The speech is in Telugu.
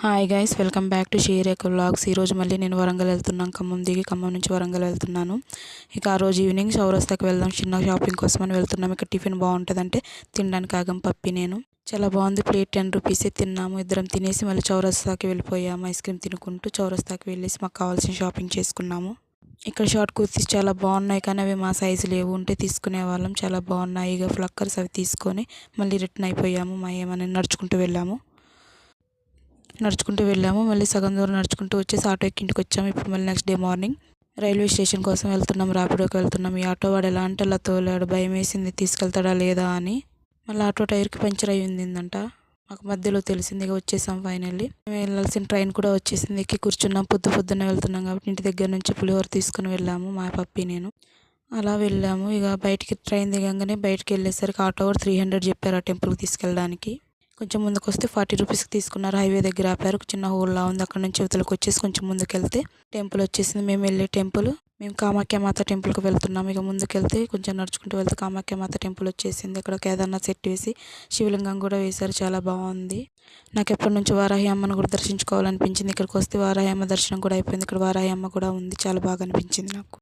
Hi guys, welcome back to Srirekha vlogs. ఈరోజు మళ్ళీ నేను వరంగల్ వెళ్తున్నాను. ఖమ్మం దిగి ఖమ్మం నుంచి వరంగల్ వెళ్తున్నాను. ఇక ఆ రోజు ఈవినింగ్ చౌరస్తాకి వెళ్దాం, చిన్న షాపింగ్ కోసం అని వెళ్తున్నాము. ఇక్కడ టిఫిన్ బాగుంటుందంటే తినడానికి ఆగం పప్పి నేను. చాలా బాగుంది. ప్లేట్ 10 రూపీసే. తిన్నాము. ఇద్దరం తినేసి మళ్ళీ చౌరస్తాకి వెళ్ళిపోయాము. ఐస్ క్రీమ్ తినుకుంటూ చౌరస్తాకి వెళ్ళేసి మాకు కావాల్సిన షాపింగ్ చేసుకున్నాము. ఇక్కడ షార్ట్ కుర్తీస్ చాలా బాగున్నాయి, కానీ అవి మా సైజు లేవు. ఉంటే తీసుకునే వాళ్ళం. చాలా బాగున్నాయి. ఇక ఫ్లక్కర్స్ అవి తీసుకొని మళ్ళీ రిటర్న్ అయిపోయాము. మా ఏమని నడుచుకుంటూ వెళ్ళాము. మళ్ళీ సగం దూరం నడుచుకుంటూ వచ్చేసి ఆటో ఎక్కి ఇంటికి వచ్చాము. ఇప్పుడు మళ్ళీ next day morning railway station కోసం వెళ్తున్నాం. ర్యాపిడోకి వెళ్తున్నాం. ఈ ఆటో వాడు ఎలా అంటే అలా తోలాడు. భయం వేసింది తీసుకెళ్తాడా లేదా అని. మళ్ళీ ఆటో టైర్కి పంచర్ అయి ఉందంట. మాకు మధ్యలో తెలిసింది. ఇక వచ్చేసాం ఫైనల్లీ. మేము వెళ్ళాల్సిన ట్రైన్ కూడా వచ్చేసింది. ఎక్కి కూర్చున్నాం. పొద్దున్నే వెళ్తున్నాం కాబట్టి ఇంటి దగ్గర నుంచి పులిహోర తీసుకుని వెళ్ళాము, మా పప్పి నేను. అలా వెళ్ళాము. ఇక బయటికి ట్రైన్ దిగంగానే బయటికి వెళ్ళేసరికి ఆటో కూడా 300 చెప్పారు ఆ టెంపుల్కి తీసుకెళ్ళడానికి. కొంచెం ముందుకు వస్తే 40 రూపీస్కి తీసుకున్నారు. హైవే దగ్గర ఆపారు. చిన్న హోల్లా ఉంది. అక్కడ నుంచి యువతలకు వచ్చేసి కొంచెం ముందుకెళ్తే టెంపుల్ వచ్చేసింది. మేము వెళ్ళే టెంపుల్, మేము కామాఖ్యమాత టెంపుల్కి వెళ్తున్నాము. ఇక ముందుకెళ్తే కొంచెం నడుచుకుంటూ వెళ్తే కామాఖ్యమాత టెంపుల్ వచ్చేసింది. ఇక్కడ కేదార్నాథ్ సెట్ వేసి శివలింగం కూడా వేశారు. చాలా బాగుంది. నాకు ఎప్పటి నుంచి వారాహి అమ్మను కూడా దర్శించుకోవాలనిపించింది. ఇక్కడికి వస్తే వారాహి అమ్మ దర్శనం కూడా అయిపోయింది. ఇక్కడ వారాహి అమ్మ కూడా ఉంది. చాలా బాగా అనిపించింది నాకు.